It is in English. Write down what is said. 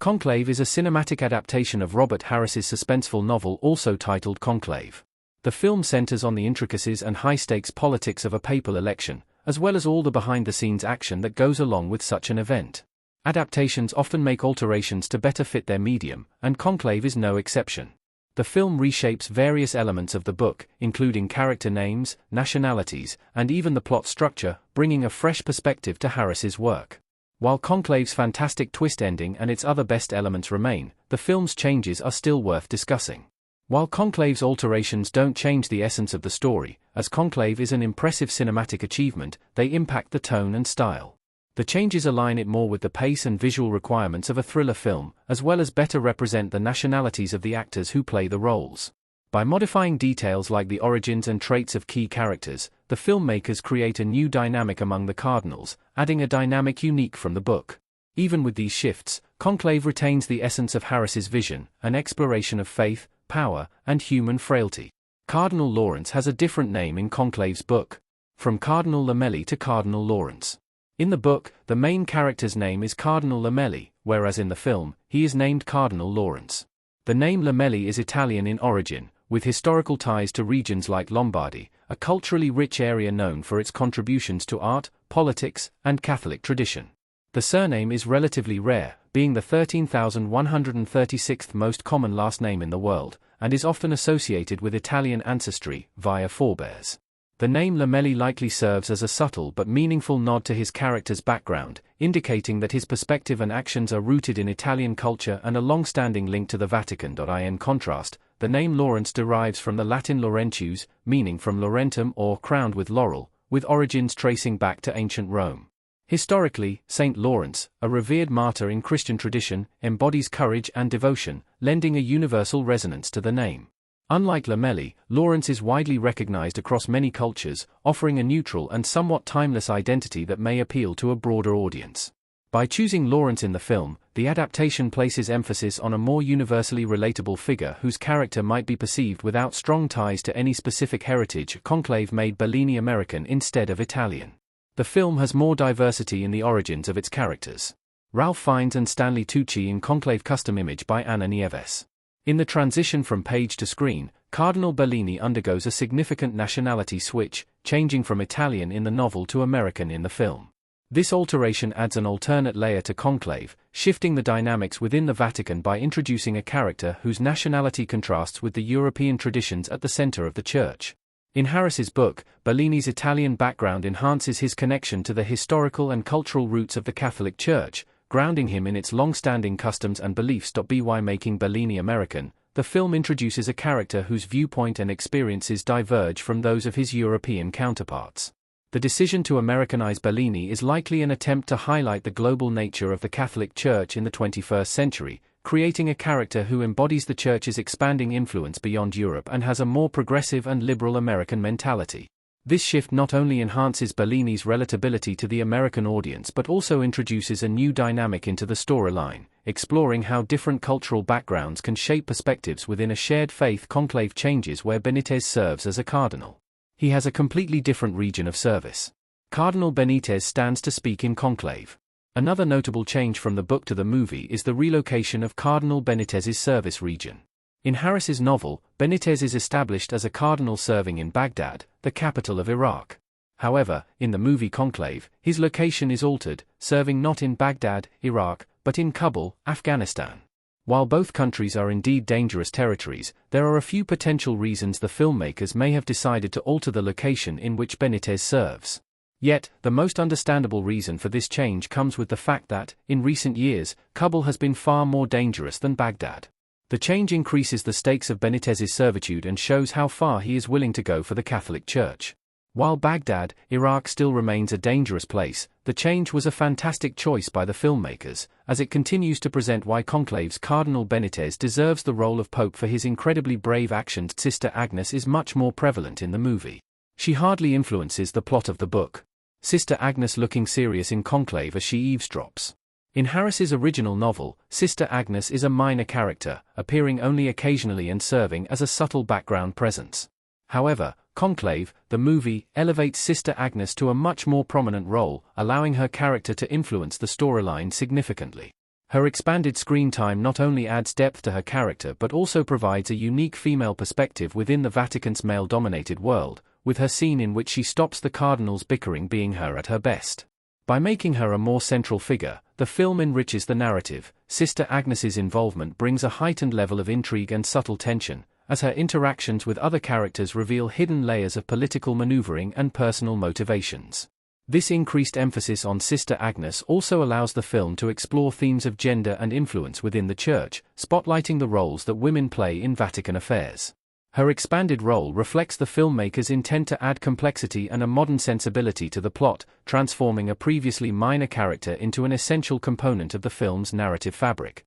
Conclave is a cinematic adaptation of Robert Harris's suspenseful novel also titled Conclave. The film centers on the intricacies and high-stakes politics of a papal election, as well as all the behind-the-scenes action that goes along with such an event. Adaptations often make alterations to better fit their medium, and Conclave is no exception. The film reshapes various elements of the book, including character names, nationalities, and even the plot structure, bringing a fresh perspective to Harris's work. While Conclave's fantastic twist ending and its other best elements remain, the film's changes are still worth discussing. While Conclave's alterations don't change the essence of the story, as Conclave is an impressive cinematic achievement, they impact the tone and style. The changes align it more with the pace and visual requirements of a thriller film, as well as better represent the nationalities of the actors who play the roles. By modifying details like the origins and traits of key characters, the filmmakers create a new dynamic among the cardinals, adding a dynamic unique from the book. Even with these shifts, Conclave retains the essence of Harris's vision, an exploration of faith, power, and human frailty. Cardinal Lawrence has a different name in Conclave's book. From Cardinal Lamelli to Cardinal Lawrence. In the book, the main character's name is Cardinal Lamelli, whereas in the film, he is named Cardinal Lawrence. The name Lamelli is Italian in origin, with historical ties to regions like Lombardy, a culturally rich area known for its contributions to art, politics, and Catholic tradition. The surname is relatively rare, being the 13,136th most common last name in the world, and is often associated with Italian ancestry, via forebears. The name Lamelli likely serves as a subtle but meaningful nod to his character's background, indicating that his perspective and actions are rooted in Italian culture and a long-standing link to the Vatican. In contrast, the name Lawrence derives from the Latin Laurentius, meaning from Laurentum or crowned with laurel, with origins tracing back to ancient Rome. Historically, Saint Lawrence, a revered martyr in Christian tradition, embodies courage and devotion, lending a universal resonance to the name. Unlike Lamelli, Lawrence is widely recognized across many cultures, offering a neutral and somewhat timeless identity that may appeal to a broader audience. By choosing Lawrence in the film, the adaptation places emphasis on a more universally relatable figure whose character might be perceived without strong ties to any specific heritage. Conclave made Bellini American instead of Italian. The film has more diversity in the origins of its characters. Ralph Fiennes and Stanley Tucci in Conclave, custom image by Anna Nieves. In the transition from page to screen, Cardinal Bellini undergoes a significant nationality switch, changing from Italian in the novel to American in the film. This alteration adds an alternate layer to Conclave, shifting the dynamics within the Vatican by introducing a character whose nationality contrasts with the European traditions at the center of the Church. In Harris's book, Bellini's Italian background enhances his connection to the historical and cultural roots of the Catholic Church, grounding him in its long-standing customs and beliefs. By making Bellini American, the film introduces a character whose viewpoint and experiences diverge from those of his European counterparts. The decision to Americanize Bellini is likely an attempt to highlight the global nature of the Catholic Church in the 21st century, creating a character who embodies the Church's expanding influence beyond Europe and has a more progressive and liberal American mentality. This shift not only enhances Bellini's relatability to the American audience but also introduces a new dynamic into the storyline, exploring how different cultural backgrounds can shape perspectives within a shared faith. Conclave changes where Benitez serves as a cardinal. He has a completely different region of service. Cardinal Benitez stands to speak in Conclave. Another notable change from the book to the movie is the relocation of Cardinal Benitez's service region. In Harris's novel, Benitez is established as a cardinal serving in Baghdad, the capital of Iraq. However, in the movie Conclave, his location is altered, serving not in Baghdad, Iraq, but in Kabul, Afghanistan. While both countries are indeed dangerous territories, there are a few potential reasons the filmmakers may have decided to alter the location in which Benitez serves. Yet, the most understandable reason for this change comes with the fact that, in recent years, Kabul has been far more dangerous than Baghdad. The change increases the stakes of Benitez's servitude and shows how far he is willing to go for the Catholic Church. While Baghdad, Iraq still remains a dangerous place, the change was a fantastic choice by the filmmakers, as it continues to present why Conclave's Cardinal Benitez deserves the role of Pope for his incredibly brave actions. Sister Agnes is much more prevalent in the movie. She hardly influences the plot of the book. Sister Agnes looking serious in Conclave as she eavesdrops. In Harris's original novel, Sister Agnes is a minor character, appearing only occasionally and serving as a subtle background presence. However, Conclave, the movie, elevates Sister Agnes to a much more prominent role, allowing her character to influence the storyline significantly. Her expanded screen time not only adds depth to her character but also provides a unique female perspective within the Vatican's male-dominated world, with her scene in which she stops the cardinals' bickering being her at her best. By making her a more central figure, the film enriches the narrative. Sister Agnes's involvement brings a heightened level of intrigue and subtle tension, as her interactions with other characters reveal hidden layers of political maneuvering and personal motivations. This increased emphasis on Sister Agnes also allows the film to explore themes of gender and influence within the Church, spotlighting the roles that women play in Vatican affairs. Her expanded role reflects the filmmaker's intent to add complexity and a modern sensibility to the plot, transforming a previously minor character into an essential component of the film's narrative fabric.